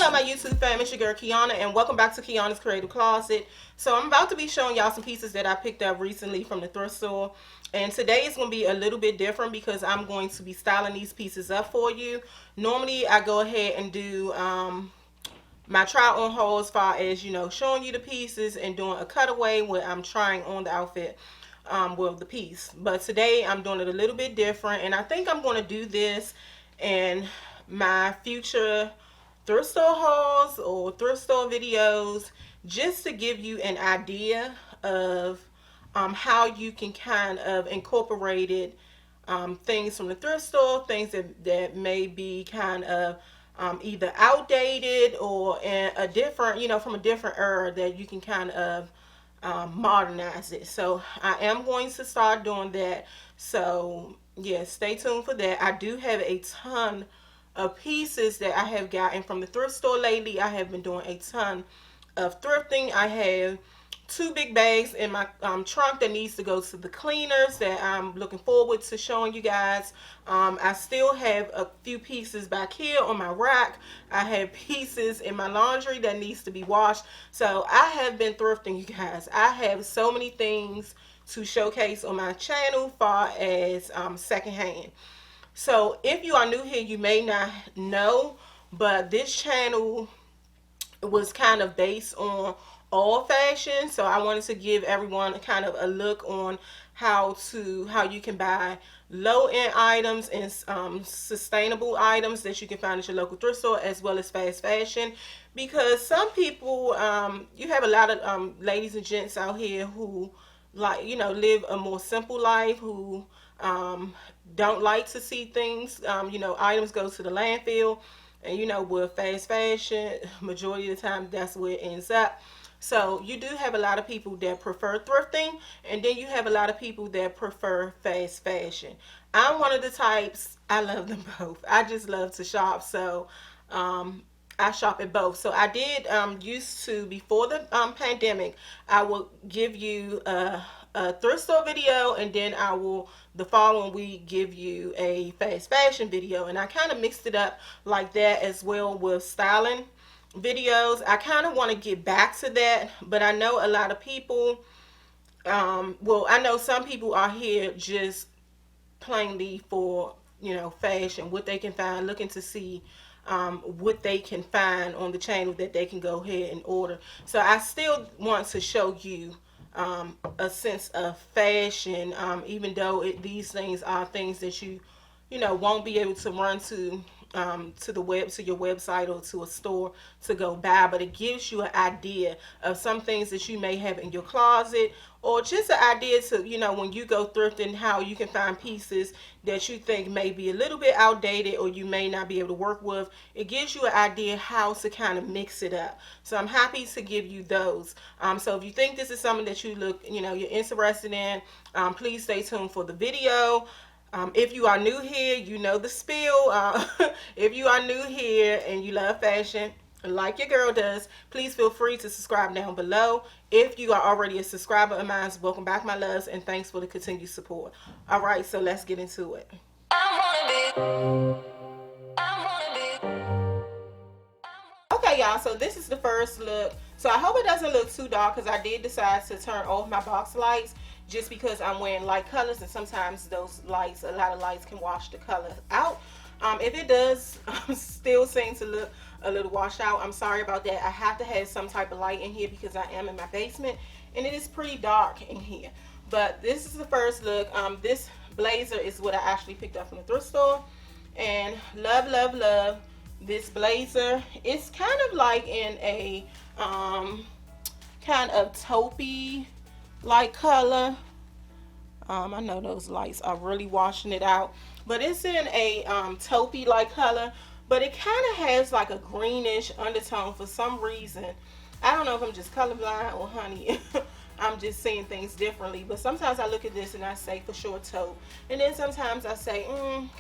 Hello my YouTube fam, it's your girl Kiana and welcome back to Kiana's Creative Closet. So I'm about to be showing y'all some pieces that I picked up recently from the thrift store. And today is going to be a little bit different because I'm going to be styling these pieces up for you. Normally I go ahead and do my try on haul as far as, you know, showing you the pieces and doing a cutaway where I'm trying on the outfit with the piece. But today I'm doing it a little bit different, and I think I'm going to do this in my future thrift store hauls or thrift store videos, just to give you an idea of how you can kind of incorporate it, things from the thrift store, things that may be kind of either outdated or in a different, you know, from a different era, that you can kind of modernize it. So I am going to start doing that. So yeah, stay tuned for that. I do have a ton of pieces that I have gotten from the thrift store lately. I have been doing a ton of thrifting. I have two big bags in my trunk that needs to go to the cleaners that I'm looking forward to showing you guys. I still have a few pieces back here on my rack. I have pieces in my laundry that needs to be washed. So I have been thrifting, you guys. I have so many things to showcase on my channel far as secondhand. So if you are new here, you may not know, but this channel was kind of based on all fashion. So I wanted to give everyone kind of a look on how you can buy low-end items and sustainable items that you can find at your local thrift store, as well as fast fashion. Because some people, you have a lot of ladies and gents out here who, like, you know, live a more simple life, who don't like to see things, you know, items go to the landfill. And you know, with fast fashion, majority of the time that's where it ends up. So you do have a lot of people that prefer thrifting, and then you have a lot of people that prefer fast fashion. I'm one of the types. I love them both. I just love to shop. So I shop at both. So I did used to, before the pandemic, I will give you a thrift store video, and then I will, the following week, give you a fast fashion video. And I kind of mixed it up like that as well with styling videos. I kind of want to get back to that, but I know a lot of people, well, I know some people are here just plainly for, you know, fashion, what they can find, looking to see what they can find on the channel that they can go ahead and order. So I still want to show you a sense of fashion, even though these things are things that you know, won't be able to run to your website or to a store to go buy, but it gives you an idea of some things that you may have in your closet, or just an idea to, you know, when you go thrifting, how you can find pieces that you think may be a little bit outdated or you may not be able to work with. It gives you an idea how to kind of mix it up. So I'm happy to give you those. So if you think this is something that you're interested in, please stay tuned for the video. If you are new here, you know the spiel. If you are new here and you love fashion, like your girl does, please feel free to subscribe down below. If you are already a subscriber of mine, welcome back, my loves, and thanks for the continued support. All right, so let's get into it. Okay, y'all, so this is the first look. So I hope it doesn't look too dark, because I did decide to turn off my box lights just because I'm wearing light colors, and sometimes those lights, a lot of lights can wash the color out. If it does still seem to look a little washed out, I'm sorry about that. I have to have some type of light in here because I am in my basement and it is pretty dark in here. But this is the first look. This blazer is what I actually picked up from the thrift store, and love, love, love this blazer. It's kind of like in a kind of taupey light color. I know those lights are really washing it out, but it's in a taupey light color, but it kind of has like a greenish undertone for some reason. I don't know if I'm just colorblind or honey, I'm just seeing things differently. But sometimes I look at this and I say for sure taupe, and then sometimes I say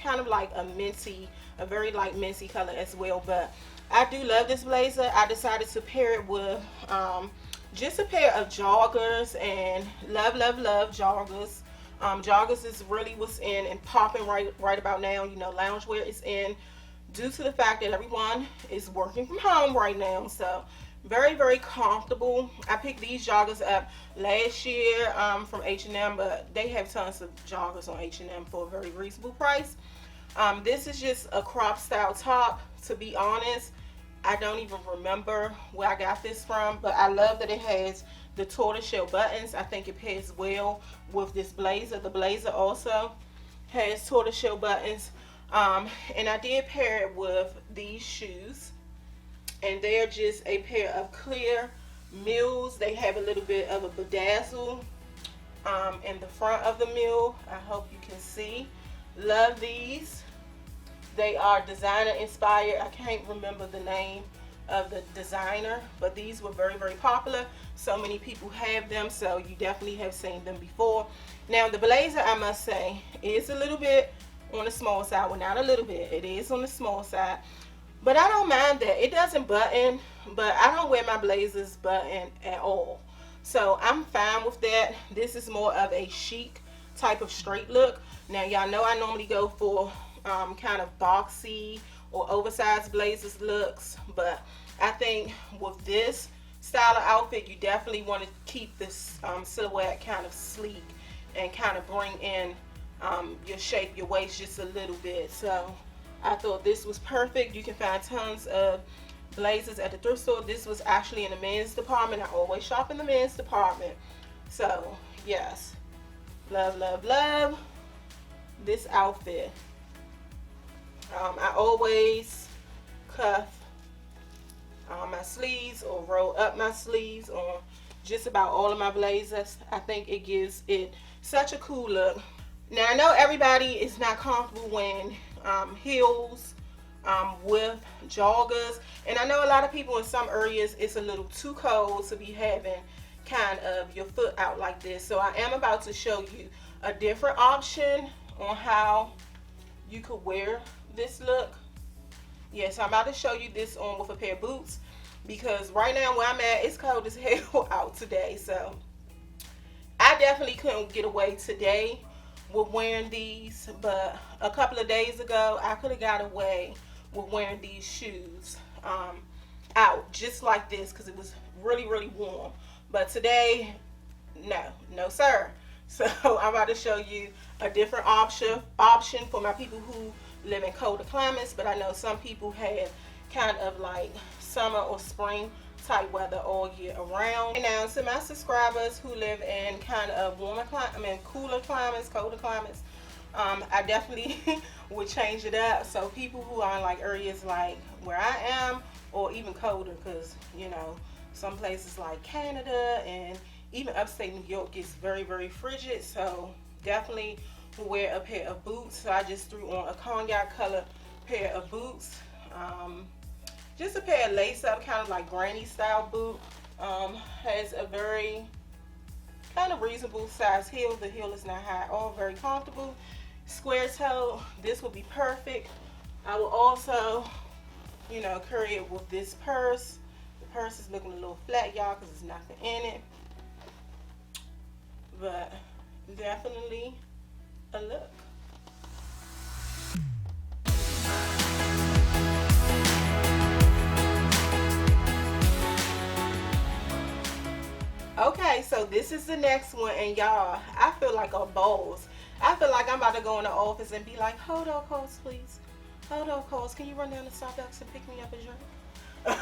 kind of like a minty, a very light minty color as well. But I do love this blazer. I decided to pair it with just a pair of joggers, and love, love, love joggers. Joggers is really what's in and popping right about now. You know, loungewear is in. due to the fact that everyone is working from home right now. So very, very comfortable. I picked these joggers up last year from H&M, but they have tons of joggers on H&M for a very reasonable price. This is just a crop style top. To be honest, I don't even remember where I got this from, but I love that it has the tortoiseshell buttons. I think it pairs well with this blazer. The blazer also has tortoiseshell buttons. And I did pair it with these shoes, and they're just a pair of clear mules. They have a little bit of a bedazzle in the front of the mule. I hope you can see. Love these. They are designer inspired. I can't remember the name of the designer, but these were very, very popular. So many people have them, so you definitely have seen them before. Now the blazer, I must say, is a little bit on the small side. Well, not a little bit, it is on the small side, but I don't mind that. It doesn't button, but I don't wear my blazers button at all, so I'm fine with that. This is more of a chic type of straight look. Now y'all know I normally go for kind of boxy or oversized blazers looks, but I think with this style of outfit, you definitely want to keep this silhouette kind of sleek and kind of bring in your shape, your waist just a little bit. So I thought this was perfect. You can find tons of blazers at the thrift store. This was actually in the men's department. I always shop in the men's department. So yes, love, love, love this outfit. I always cuff my sleeves or roll up my sleeves on just about all of my blazers. I think it gives it such a cool look. Now I know everybody is not comfortable wearing heels with joggers, and I know a lot of people in some areas it's a little too cold to be having kind of your foot out like this. So I am about to show you a different option on how you could wear this look. Yes, I'm about to show you this on with a pair of boots, because right now where I'm at, it's cold as hell out today. So I definitely couldn't get away today with wearing these, but a couple of days ago I could have got away with wearing these shoes out just like this, because it was really, really warm. But today, no sir. So I'm about to show you a different option for my people who live in colder climates, but I know some people have kind of like summer or spring type weather all year around. And now to my subscribers who live in kind of cooler climates, colder climates, I definitely would change it up. So people who are in like areas like where I am, or even colder, because you know some places like Canada and even upstate New York gets very, very frigid. So definitely wear a pair of boots. So I just threw on a cognac color pair of boots, just a pair of lace up kind of like granny style boot. Has a very kind of reasonable size heel. The heel is not high, all very comfortable. Square toe, this would be perfect. I will also, you know, carry it with this purse. The purse is looking a little flat, y'all, because there's nothing in it, but definitely a look. Okay, so this is the next one, and y'all, I feel like a boss. I feel like I'm about to go in the office and be like, hold on, calls, please. Hold on, calls. Can you run down to Starbucks and pick me up a drink?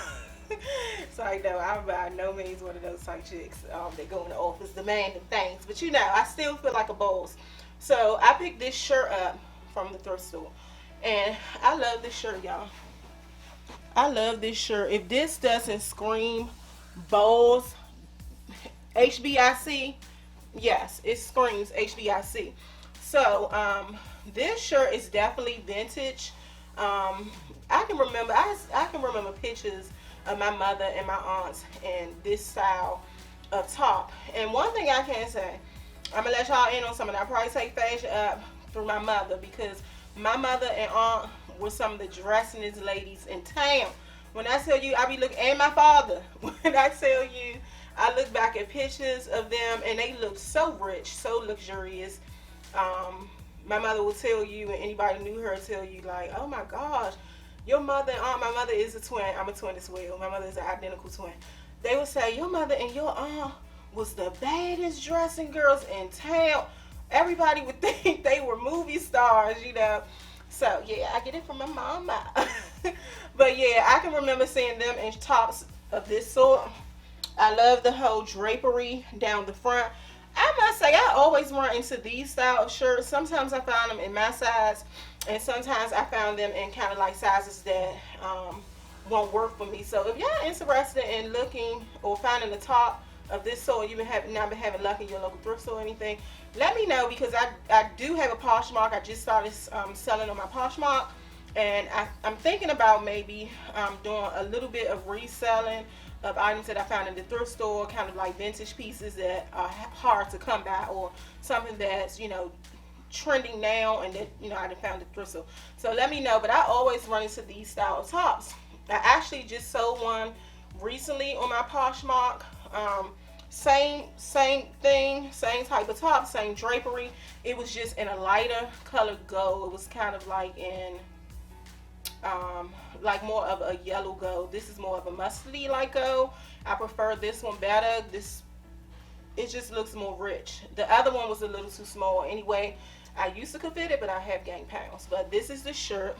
So I know I'm by no means one of those type chicks that go in the office demanding things, but you know, I still feel like a boss. So I picked this shirt up from the thrift store, and I love this shirt, y'all. I love this shirt. If this doesn't scream boss, HBIC, yes, it screams HBIC. So this shirt is definitely vintage. I can remember pictures of my mother and my aunts in this style of top. And one thing I can say, I'm gonna let y'all in on something. I probably take fashion up through my mother, because my mother and aunt were some of the dressingest ladies in town. When I tell you, I be looking, and my father, when I tell you, I look back at pictures of them and they look so rich, so luxurious. My mother will tell you, and anybody who knew her tell you, like, oh my gosh, your mother and aunt, my mother is a twin. I'm a twin as well. My mother is an identical twin. They would say, your mother and your aunt was the baddest dressing girls in town. Everybody would think they were movie stars, you know. So, yeah, I get it from my mama. But, yeah, I can remember seeing them in tops of this sort. I love the whole drapery down the front. I must say, I always run into these style of shirts. Sometimes I find them in my size, and sometimes I found them in kind of like sizes that won't work for me. So if y'all interested in looking or finding the top of this sort, you've not been having luck in your local thrift store or anything, let me know, because I do have a Poshmark. I just started selling on my Poshmark, and I'm thinking about maybe doing a little bit of reselling of items that I found in the thrift store, kind of like vintage pieces that are hard to come by, or something that's, you know, trending now and that, you know, I done found the thrift store. So let me know. But I always run into these style of tops. I actually just sold one recently on my Poshmark. Same thing, same type of top, same drapery. It was just in a lighter colored gold. It was kind of like in like more of a yellow gold. This is more of a mustardy like gold. I prefer this one better. It just looks more rich. The other one was a little too small anyway. I used to could fit it, but I have gained pounds. But this is the shirt.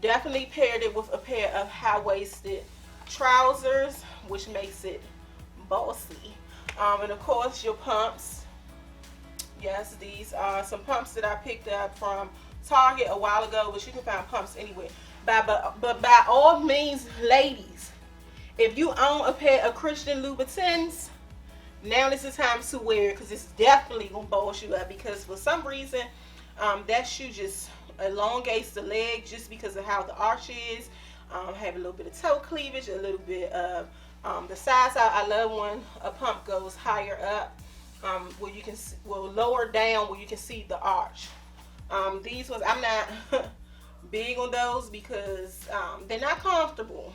Definitely paired it with a pair of high-waisted trousers, which makes it bossy. And of course your pumps. Yes, these are some pumps that I picked up from Target a while ago, but you can find pumps anywhere. But by all means, ladies, if you own a pair of Christian Louboutins, now is the time to wear it, because it's definitely gonna boss you up. Because for some reason, that shoe just elongates the leg just because of how the arch is. Have a little bit of toe cleavage, a little bit of the size. I love when a pump goes higher up, where you can lower down where you can see the arch. These ones, I'm not big on those because they're not comfortable.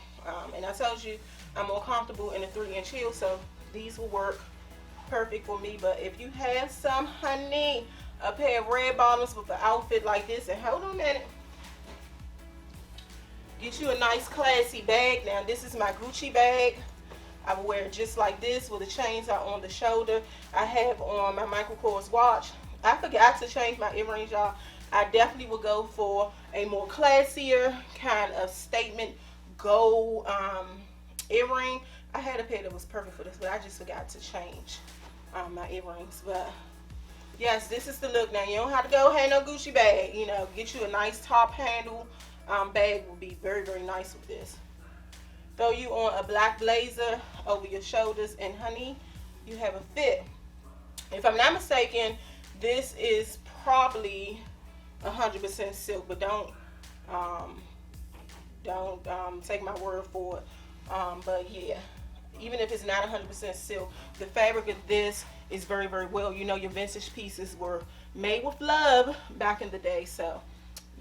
And I told you I'm more comfortable in a 3-inch heel, so these will work perfect for me. But if you have some, honey, a pair of red bottoms with an outfit like this, and hold on a minute, get you a nice classy bag. Now this is my Gucci bag. I will wear it just like this, with the chains are on the shoulder. I have on my Michael Kors watch. I forgot to change my earrings, y'all. I definitely would go for a more classier kind of statement gold earring. I had a pair that was perfect for this, but I just forgot to change my earrings. But yes, this is the look. Now you don't have to go have no Gucci bag. You know, get you a nice top handle bag will be very, very nice with this. Throw you on a black blazer over your shoulders, and honey, you have a fit. If I'm not mistaken, this is probably 100% silk, but don't take my word for it. But yeah, even if it's not 100% silk, the fabric of this is very, very well. You know, your vintage pieces were made with love back in the day, so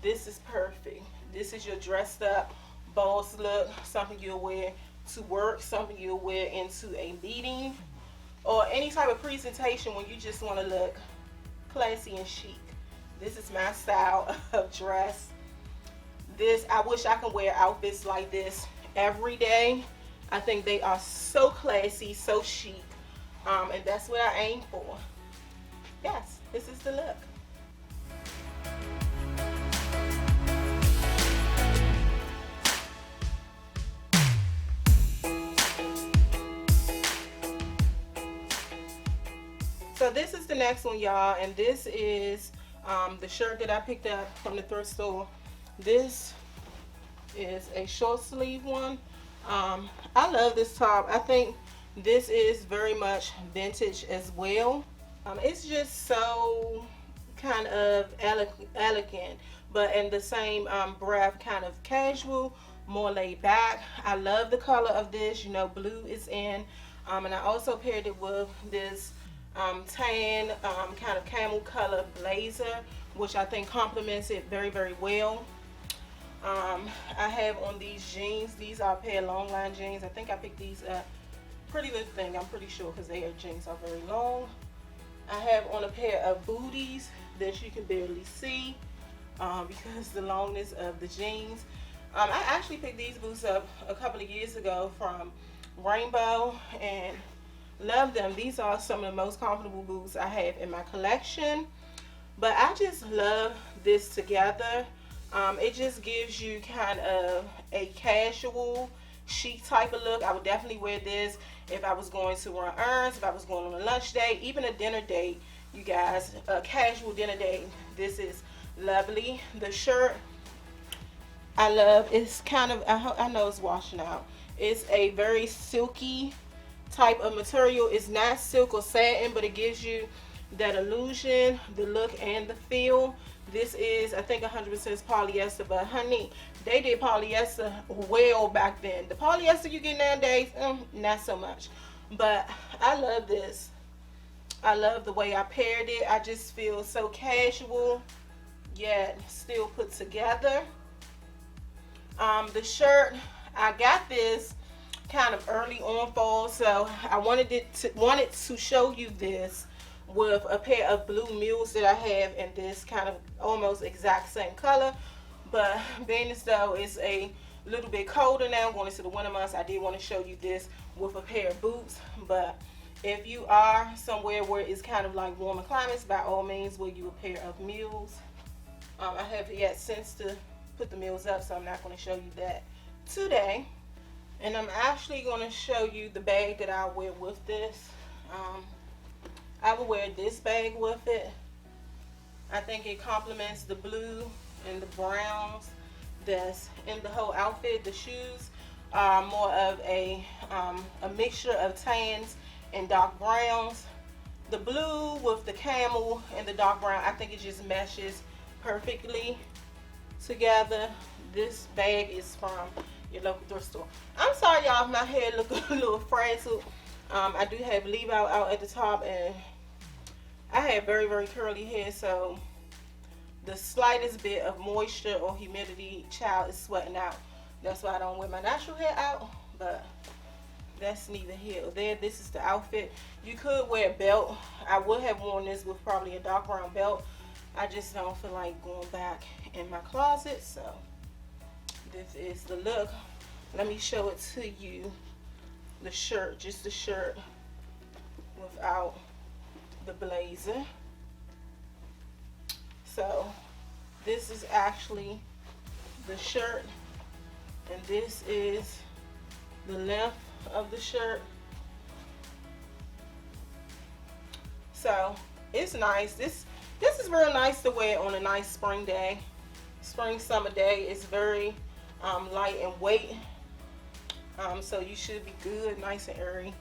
this is perfect. This is your dressed up boss look, something you'll wear to work, something you'll wear into a meeting, or any type of presentation when you just want to look classy and chic. This is my style of dress. I wish I could wear outfits like this every day. I think they are so classy, so chic, and that's what I aim for. Yes, this is the look. So this is the next one, y'all, and this is the shirt that I picked up from the thrift store. This is a short sleeve one. I love this top. I think this is very much vintage as well. It's just so kind of elegant, but in the same breath, kind of casual, more laid back. I love the color of this. You know, blue is in, and I also paired it with this tan kind of camel color blazer, which I think complements it very, very well. I have on these jeans. These are a pair of long line jeans. I think I picked these up. Pretty little thing, I'm pretty sure, because their jeans are very long. I have on a pair of booties that you can barely see because the longness of the jeans. I actually picked these boots up a couple of years ago from Rainbow and love them. These are some of the most comfortable boots I have in my collection. But I just love this together. It just gives you kind of a casual, chic type of look. I would definitely wear this if I was going to run errands, if I was going on a lunch date, even a dinner date. You guys, a casual dinner date. This is lovely. The shirt I love. It's kind of, I know it's washing out. It's a very silky type of material. It's not silk or satin, but it gives you that illusion, the look and the feel. This is, I think, 100% polyester, but honey, they did polyester well back then. The polyester you get nowadays, not so much. But I love this. I love the way I paired it. I just feel so casual, yet still put together. The shirt, I got this kind of early on fall, so I wanted to show you this with a pair of blue mules that I have in this kind of almost exact same color. But being as though it's a little bit colder now, going into the winter months, I did want to show you this with a pair of boots. But if you are somewhere where it's kind of like warmer climates, by all means wear you a pair of mules. I haven't yet since to put the mules up, so I'm not going to show you that today. And I'm actually going to show you the bag that I'll wear with this. I will wear this bag with it. I think it complements the blue and the browns that's in the whole outfit. The shoes are more of a mixture of tans and dark browns. The blue with the camel and the dark brown, I think it just meshes perfectly together. This bag is from your local thrift store. I'm sorry y'all if my hair look a little frazzled. I do have leave out at the top, and I have very, very curly hair, so the slightest bit of moisture or humidity, child, is sweating out. That's why I don't wear my natural hair out, but that's neither here or there. This is the outfit. You could wear a belt. I would have worn this with probably a dark brown belt. I just don't feel like going back in my closet, so this is the look. Let me show it to you. The shirt, just the shirt without the blazer. So this is actually the shirt, and this is the length of the shirt. So it's nice. This is real nice to wear on a nice spring day, spring summer day. It's very light in weight, so you should be good, nice and airy.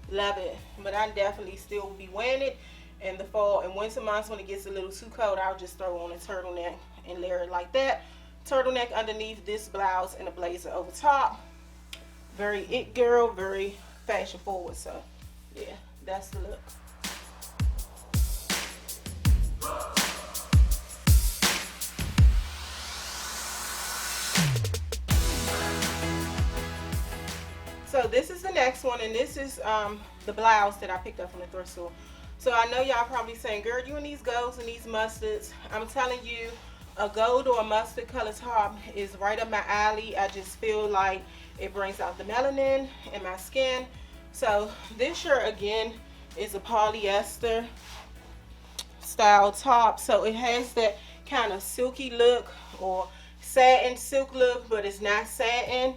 Love it. But I definitely still will be wearing it in the fall and winter months. When it gets a little too cold, I'll just throw on a turtleneck and layer it like that. Turtleneck underneath, this blouse, and a blazer over top. Very it girl, very fashion forward. So yeah, that's the look. So this is the next one, and this is the blouse that I picked up from the thrift store. So I know y'all probably saying, girl, you and these golds and these mustards. I'm telling you, a gold or a mustard color top is right up my alley. I just feel like it brings out the melanin in my skin. So this shirt again is a polyester style top. So it has that kind of silky look or satin silk look, but it's not satin.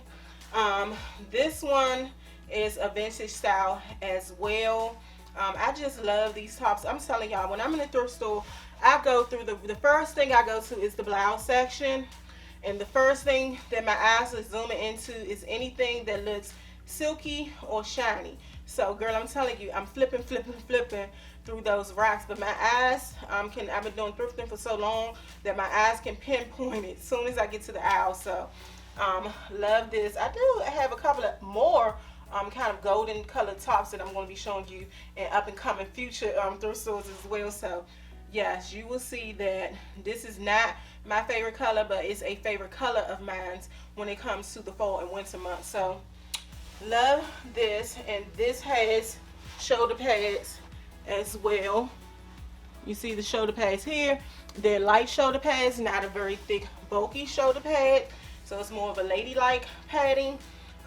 This one is a vintage style as well. I just love these tops. I'm telling y'all, when I'm in the thrift store, I go through the first thing I go to is the blouse section, and the first thing that my eyes are zooming into is anything that looks silky or shiny. So girl, I'm telling you, I'm flipping through those racks, but my eyes I've been doing thrifting for so long that my eyes can pinpoint it as soon as I get to the aisle. So love this. I do have a couple of more kind of golden colored tops that I'm going to be showing you in up and coming future thrift stores as well. So yes, you will see that this is not my favorite color, but it's a favorite color of mine when it comes to the fall and winter months. So love this, and this has shoulder pads as well. You see the shoulder pads here. They're light shoulder pads, not a very thick bulky shoulder pad. so it's more of a ladylike padding.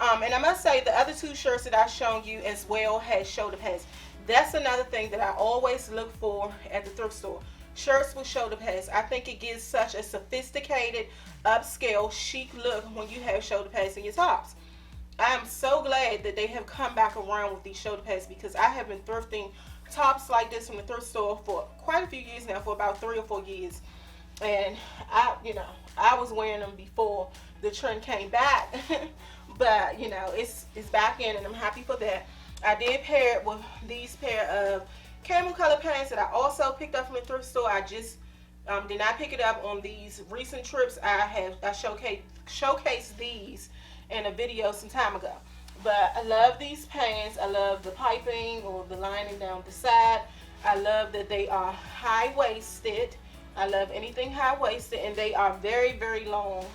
And I must say the other two shirts that I've shown you as well had shoulder pads. That's another thing that I always look for at the thrift store. Shirts with shoulder pads. I think it gives such a sophisticated, upscale, chic look when you have shoulder pads in your tops. I am so glad that they have come back around with these shoulder pads, because I have been thrifting tops like this from the thrift store for quite a few years now, for about 3 or 4 years. And I was wearing them before the trend came back. But it's back in, and I'm happy for that. I did pair it with these pair of camel color pants that I also picked up from the thrift store. I just did not pick it up on these recent trips. I showcased these in a video some time ago. But I love these pants. I love the piping or the lining down the side. I love that they are high-waisted. I love anything high-waisted, and they are very, very long.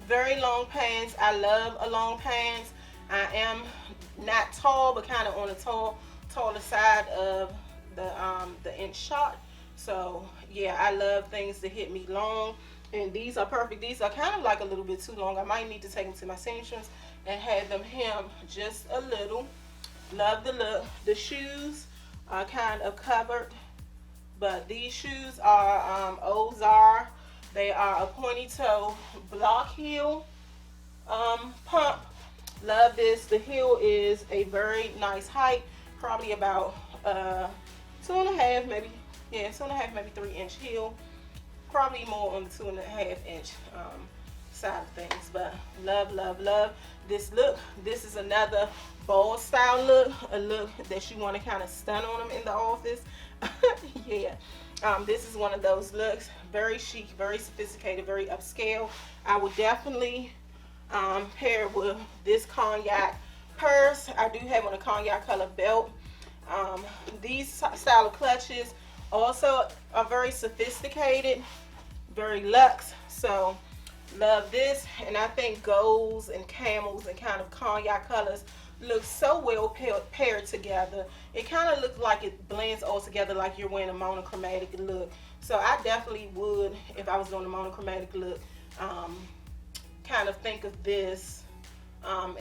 Very long pants. I love a long pants. I am not tall, but kind of on the taller side of the inch shot. So yeah, I love things that hit me long, and these are perfect. These are kind of like a little bit too long. I might need to take them to my seamstress and have them hem just a little. Love the look. The shoes are kind of covered, but these shoes are Ozar. They are a pointy toe block heel pump. Love this. The heel is a very nice height, probably about 2.5, maybe. Yeah, 2.5, maybe 3-inch heel. Probably more on the 2.5-inch side of things. But love, love, love this look. This is another ball style look, a look that you want to kind of stun on them in the office. Yeah. This is one of those looks. Very chic, very sophisticated, very upscale. I would definitely pair with this cognac purse. I do have on a cognac color belt. These style of clutches also are very sophisticated, very luxe. So love this, and I think golds and camels and kind of cognac colors look so well paired together. It kind of looks like it blends all together, like you're wearing a monochromatic look. So I definitely would, if I was doing a monochromatic look, kind of think of this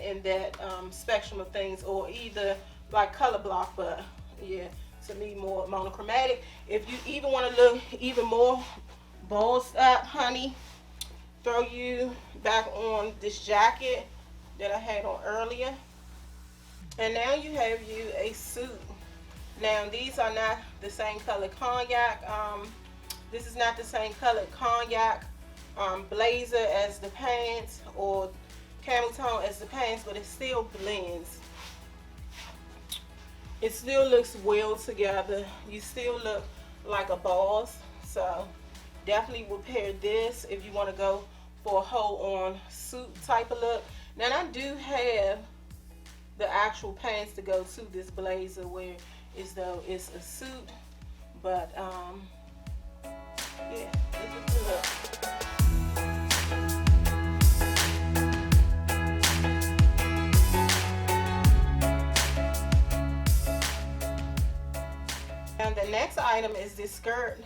in that spectrum of things, or either like color block, but yeah, to me more monochromatic. If you even want to look even more bossed up, honey, throw you back on this jacket that I had on earlier, and now you have you a suit. Now these are not the same color cognac. This is not the same color cognac blazer as the pants, or camel tone as the pants, but it still blends. It still looks well together. You still look like a boss. So definitely would pair this if you want to go for a whole-on suit type of look. Now I do have the actual pants to go to this blazer, where as though it's a suit, but yeah, this is the look. And the next item is this skirt.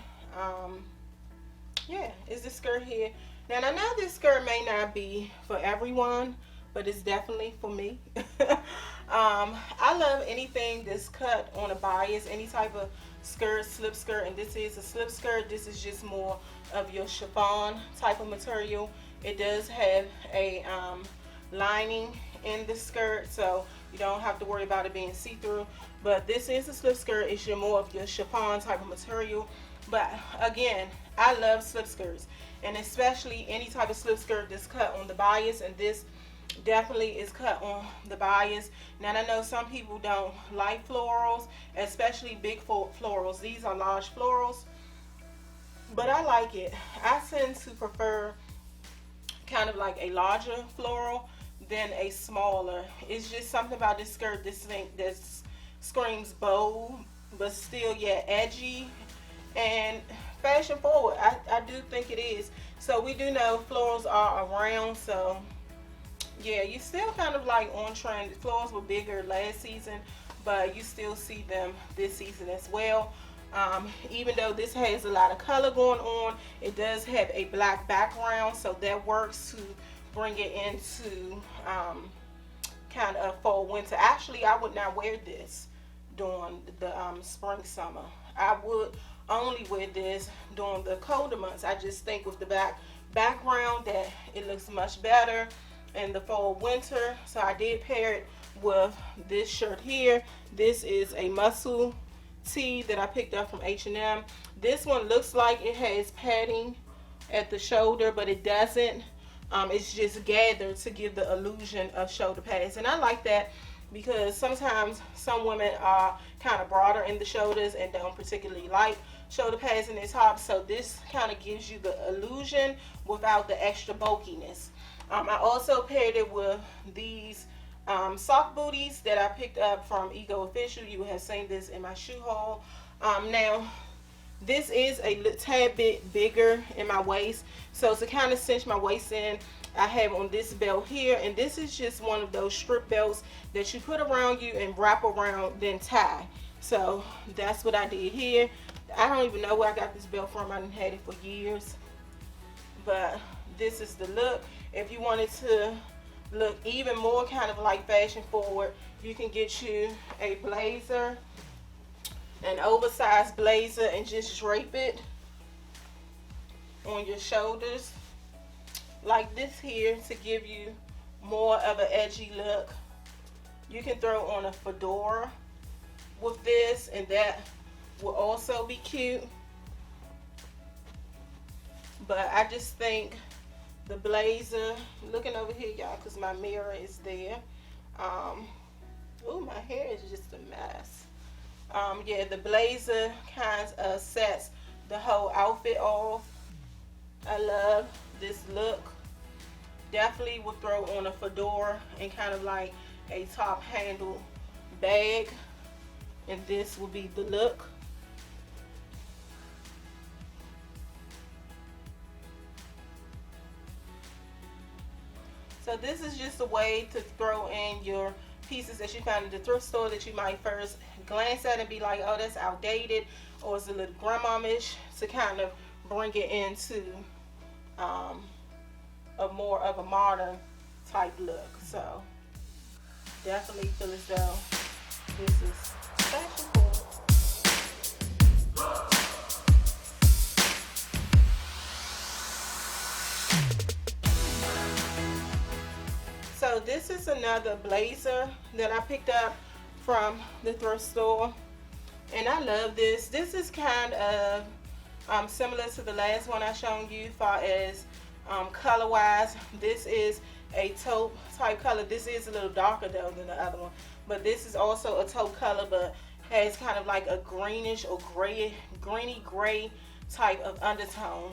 Yeah, it's this skirt here. Now I know this skirt may not be for everyone, but it's definitely for me. I love anything that's cut on a bias, any type of skirt, slip skirt, and this is a slip skirt. This is just more of your chiffon type of material. It does have a lining in the skirt, so you don't have to worry about it being see-through. But this is a slip skirt. It's more of your chiffon type of material. But again, I love slip skirts, and especially any type of slip skirt that's cut on the bias, and this definitely is cut on the bias. Now I know some people don't like florals, especially big florals. These are large florals, but I like it. I tend to prefer kind of like a larger floral than a smaller. It's just something about this skirt that screams bold, but still yet edgy and fashion forward. I do think it is. So we do know florals are around, so yeah, you still kind of like on trend. Florals were bigger last season, but you still see them this season as well. Even though this has a lot of color going on, it does have a black background, so that works to bring it into kind of fall winter. Actually, I would not wear this during the spring summer. I would only wear this during the colder months. I just think with the background that it looks much better in the fall winter. So I did pair it with this shirt here. This is a muscle tee that I picked up from H&M. This one looks like it has padding at the shoulder, but it doesn't. It's just gathered to give the illusion of shoulder pads, and I like that because sometimes some women are kind of broader in the shoulders and don't particularly like shoulder pads in their tops, so this kind of gives you the illusion without the extra bulkiness. I also paired it with these sock booties that I picked up from Ego Official. You have seen this in my shoe haul. Now this is a tad bit bigger in my waist, so to kind of cinch my waist in, I have on this belt here, and this is just one of those strip belts that you put around you and wrap around then tie. So that's what I did here. I don't even know where I got this belt from. I done had it for years, but this is the look. If you wanted to look even more kind of like fashion forward, you can get you a blazer, an oversized blazer, and just drape it on your shoulders like this here to give you more of an edgy look. You can throw on a fedora with this, and that will also be cute. But I just think the blazer, looking over here y'all because my mirror is there. Oh, my hair is just a mess. Yeah, the blazer kind of sets the whole outfit off. I love this look. Definitely would throw on a fedora and kind of like a top handle bag, and this will be the look. So this is just a way to throw in your pieces that you found in the thrift store that you might first glance at and be like, oh, that's outdated, or it's a little grandmamish, to kind of bring it into a more of a modern type look. So definitely feel as though this is fashion forward. So this is another blazer that I picked up from the thrift store, and I love this. This is kind of similar to the last one I shown you far as color wise. This is a taupe type color. This is a little darker though than the other one, but this is also a taupe color, but has kind of like a greenish or greeny gray type of undertone,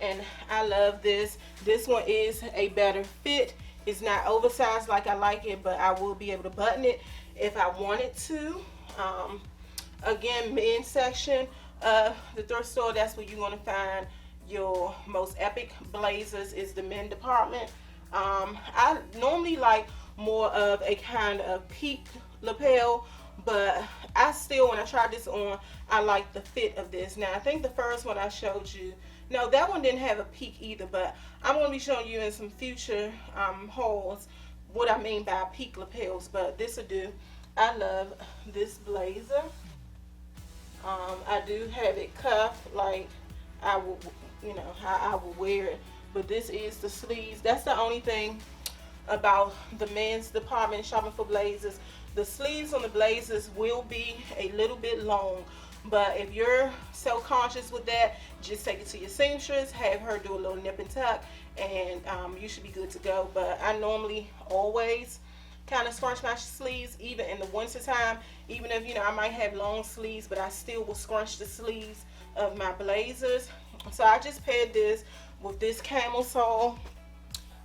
and I love this. This one is a better fit. It's not oversized like I like it, but I will be able to button it if I wanted to. Again, men's section of the thrift store, that's where you're going to find your most epic blazers, is the men department. I normally like more of a kind of peak lapel, but I still, when I tried this on, I like the fit of this. Now, I think the first one I showed you, no, that one didn't have a peak either, but I'm going to be showing you in some future hauls what I mean by peak lapels, but this will do. I love this blazer. I do have it cuffed like I will, you know, how I will wear it, but this is the sleeves. That's the only thing about the men's department shopping for blazers. The sleeves on the blazers will be a little bit long, but if you're so conscious with that, just take it to your seamstress, have her do a little nip and tuck, and you should be good to go. But I normally always kind of scrunch my sleeves, even in the winter time. Even if, you know, I might have long sleeves, but I still will scrunch the sleeves of my blazers. So I just paired this with this camel sole,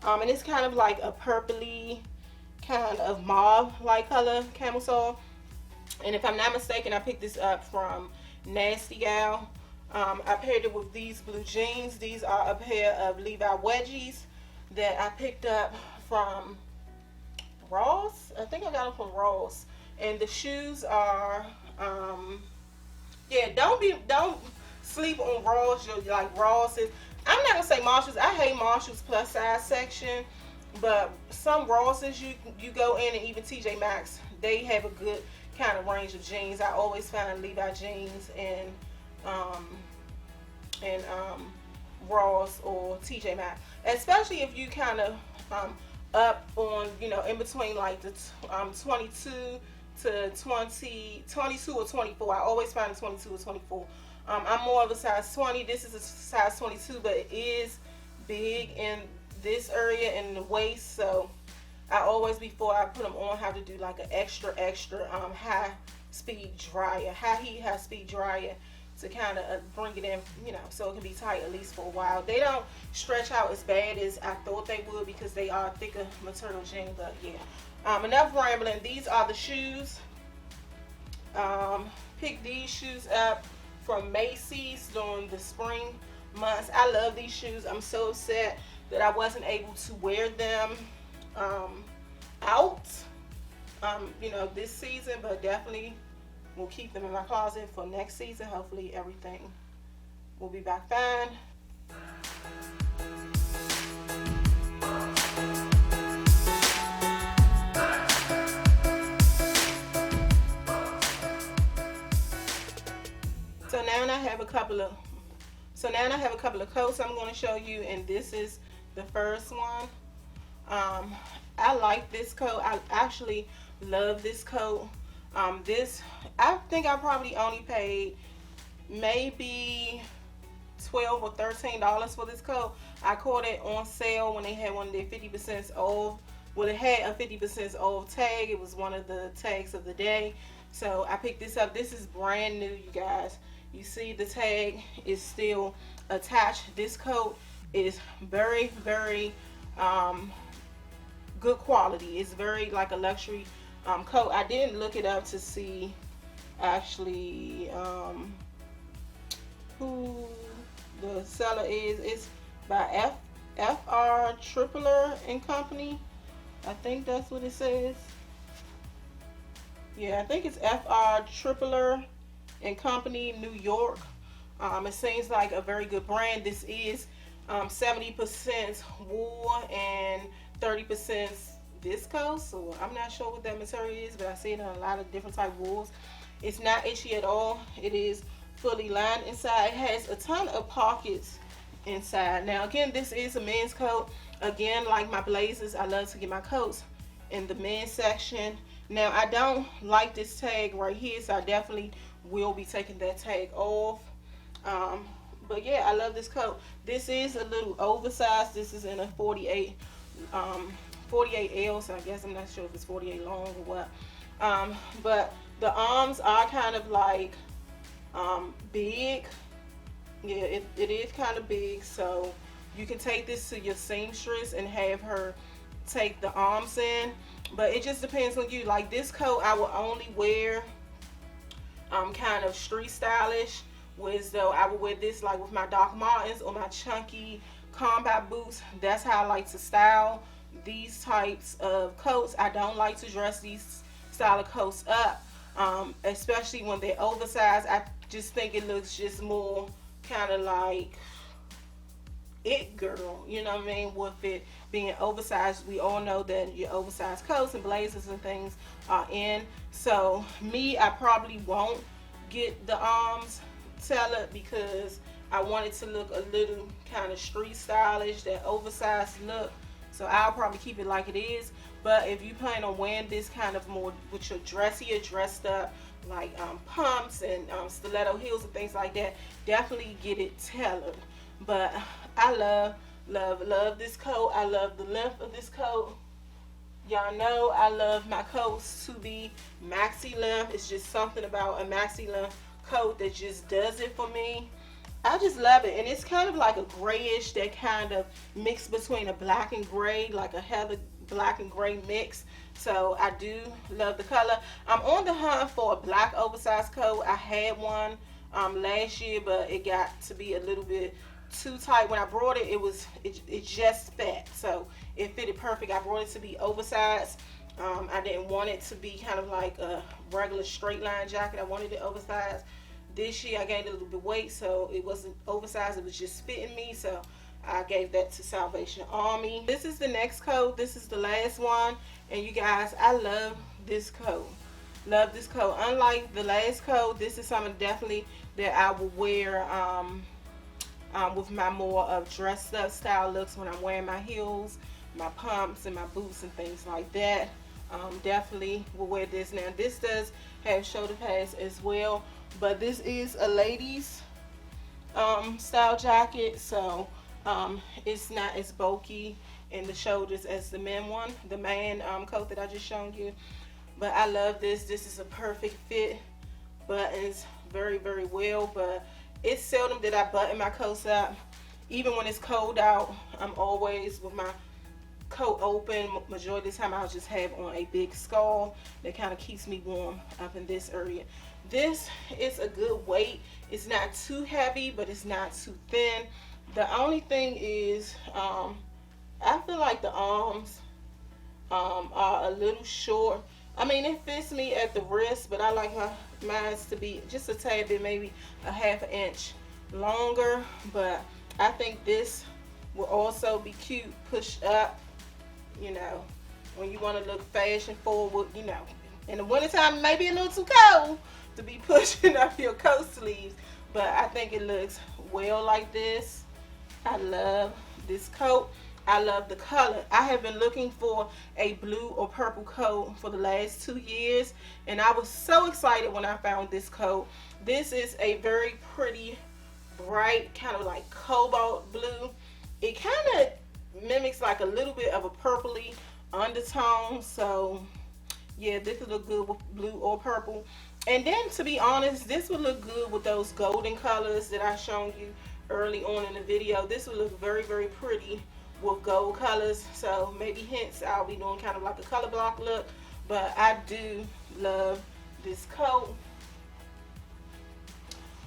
and it's kind of like a purpley kind of mauve like color camel sole. And if I'm not mistaken, I picked this up from Nasty Gal. I paired it with these blue jeans. These are a pair of Levi wedgies that I picked up from Ross. I think I got them from Ross. And the shoes are Yeah, don't sleep on Ross. Like Ross is. I'm not gonna say Marshalls. I hate Marshalls plus size section, but some Rosses you go in, and even TJ Maxx, they have a good kind of range of jeans. I always find Levi jeans um and Ross or TJ Maxx, especially if you kind of up on, in between like the 22 to 22 or 24. I always find a 22 or 24. I'm more of a size 20. This is a size 22, but it is big in this area in the waist. So I always, before I put them on, have to do like an extra high speed dryer, high heat, high speed dryer, to kind of bring it in, so it can be tight at least for a while. They don't stretch out as bad as I thought they would because they are thicker material jeans, but yeah. Enough rambling. These are the shoes. Pick these shoes up from Macy's during the spring months. I love these shoes. I'm so upset that I wasn't able to wear them out, this season, but definitely will keep them in my closet for next season. Hopefully everything will be back fine. So now I have a couple of coats I'm going to show you, and this is the first one. I like this coat. I actually love this coat. I think I probably only paid maybe $12 or $13 for this coat. I caught it on sale when they had one of their 50% off. Well, it had a 50% off tag. It was one of the tags of the day. So I picked this up. This is brand new, you guys. You see the tag is still attached. This coat is very, very good quality. It's very like a luxury coat. I didn't look it up to see actually who the seller is. It's by FR Tripler and Company. I think that's what it says. Yeah, I think it's FR Tripler and Company, New York. It seems like a very good brand. This is 70% wool and 30% viscose, so I'm not sure what that material is, but I see it in a lot of different type of wools. It's not itchy at all. It is fully lined inside. It has a ton of pockets inside. Now again, this is a men's coat. Again, like my blazers, I love to get my coats in the men's section. Now I don't like this tag right here, so I definitely will be taking that tag off. But yeah, I love this coat. This is a little oversized. This is in a 48 48L, so I guess I'm not sure if it's 48 long or what. But the arms are kind of like big. Yeah, it is kind of big, so you can take this to your seamstress and have her take the arms in, but it just depends on you. Like this coat I will only wear kind of street stylish, whereas though I would wear this like with my Doc Martens or my chunky combat boots. That's how I like to style these types of coats. I don't like to dress these style of coats up, especially when they're oversized. I just think it looks just more kind of like it girl, you know what I mean, with it being oversized. We all know that your oversized coats and blazers and things are in. So me, I probably won't get the arms tailored because I want it to look a little kind of street stylish, that oversized look. So I'll probably keep it like it is. But if you plan on wearing this kind of more with your dressier, dressed up, like pumps and stiletto heels and things like that, definitely get it tailored. But I love this coat. I love the length of this coat. Y'all know I love my coats to be maxi length. It's just something about a maxi length coat that just does it for me. I just love it, and it's kind of like a grayish, that kind of mix between a black and gray, like a heather black and gray mix. So I do love the color. I'm on the hunt for a black oversized coat. I had one last year, but it got to be a little bit too tight. When I brought it, it just fat, so it fitted perfect. I brought it to be oversized. I didn't want it to be kind of like a regular straight line jacket. I wanted it oversized. This year I gained a little bit of weight, so it wasn't oversized, it was just fitting me, so I gave that to Salvation Army. This is the next coat. This is the last one, and you guys, I love this coat. Love this coat. Unlike the last coat, this is something definitely that I will wear with my more of dressed up style looks when I'm wearing my heels, my pumps, and my boots and things like that. Definitely will wear this. Now this does have shoulder pads as well, but this is a ladies style jacket, so it's not as bulky in the shoulders as the man one, the man coat that I just shown you. But I love this. This is a perfect fit. Buttons very, very well, but it's seldom that I button my coats up. Even when it's cold out, I'm always with my coat open. Majority of the time I'll just have on a big scarf that kind of keeps me warm up in this area. This is a good weight. It's not too heavy, but it's not too thin. The only thing is I feel like the arms are a little short. I mean, it fits me at the wrist, but I like mine to be just a tad bit, maybe a half an inch longer. But I think this will also be cute pushed up, you know, when you want to look fashion forward, you know. In the wintertime, it may be a little too cold to be pushing up your coat sleeves, but I think it looks well like this. I love this coat. I love the color. I have been looking for a blue or purple coat for the last 2 years, and I was so excited when I found this coat. This is a very pretty, bright, kind of like cobalt blue. It kind of mimics like a little bit of a purpley undertone, so yeah, this would look good with blue or purple. And then, to be honest, this would look good with those golden colors that I shown you early on in the video. This would look very, very pretty with gold colors, so maybe hence I'll be doing kind of like a color block look. But I do love this coat.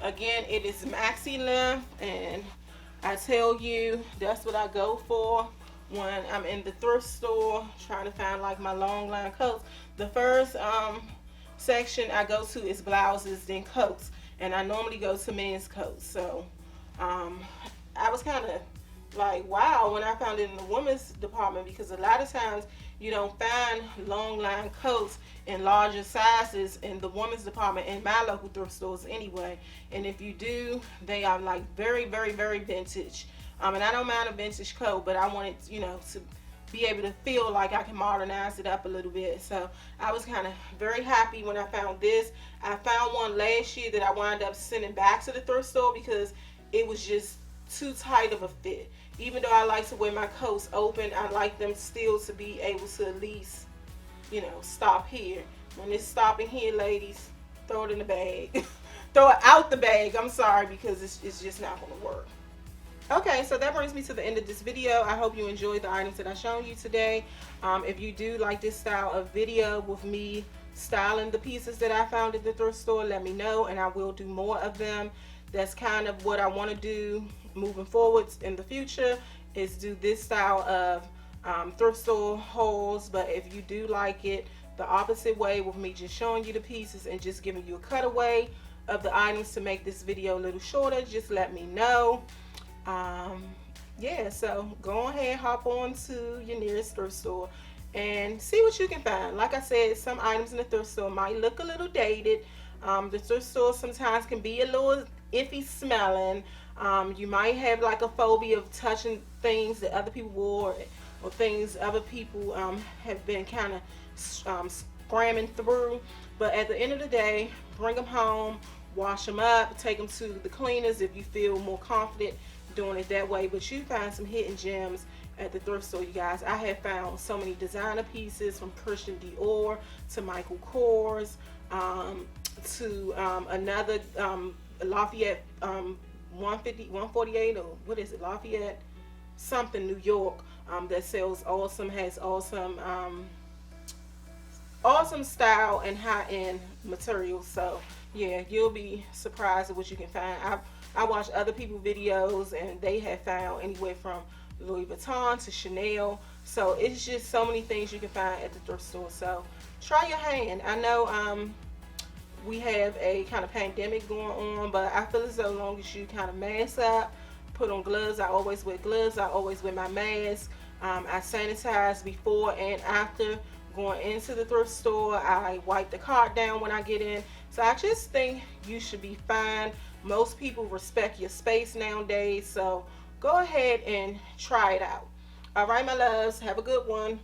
Again, it is maxi length, and I tell you, that's what I go for when I'm in the thrift store trying to find like my long line coats. The first section I go to is blouses, then coats, and I normally go to men's coats. So I was kind of like, wow, when I found it in the women's department, because a lot of times you don't find long line coats in larger sizes in the women's department in my local thrift stores anyway. And if you do, they are like very, very, very vintage. And I don't mind a vintage coat, but I wanted, you know, to be able to feel like I can modernize it up a little bit. So I was kind of very happy when I found this. I found one last year that I wound up sending back to the thrift store because it was just too tight of a fit. Even though I like to wear my coats open, I like them still to be able to at least, you know, stop here. When it's stopping here, ladies, throw it in the bag. Throw it out the bag, I'm sorry, because it's just not going to work. Okay, so that brings me to the end of this video. I hope you enjoyed the items that I've shown you today. If you do like this style of video with me styling the pieces that I found at the thrift store, let me know, and I will do more of them. That's kind of what I want to do moving forward in the future, is do this style of thrift store hauls. But if you do like it the opposite way, with me just showing you the pieces and just giving you a cutaway of the items to make this video a little shorter, just let me know. Yeah, so go ahead, hop on to your nearest thrift store and see what you can find. Like I said, some items in the thrift store might look a little dated. The thrift store sometimes can be a little iffy smelling. You might have like a phobia of touching things that other people wore, or things other people have been kind of scramming through. But at the end of the day, bring them home, wash them up, take them to the cleaners if you feel more confident doing it that way. But you find some hidden gems at the thrift store, you guys. I have found so many designer pieces, from Christian Dior to Michael Kors, to another Lafayette 148, or what is it, Lafayette something, New York, that sells awesome, has awesome awesome style and high-end materials. So yeah, you'll be surprised at what you can find. I watch other people's videos, and they have found anywhere from Louis Vuitton to Chanel. So it's just so many things you can find at the thrift store. So try your hand. I know we have a kind of pandemic going on, but I feel as though as long as you kind of mask up, put on gloves. I always wear gloves. I always wear my mask. I sanitize before and after going into the thrift store. I wipe the cart down when I get in. So I just think you should be fine. Most people respect your space nowadays. So go ahead and try it out. All right, my loves. Have a good one.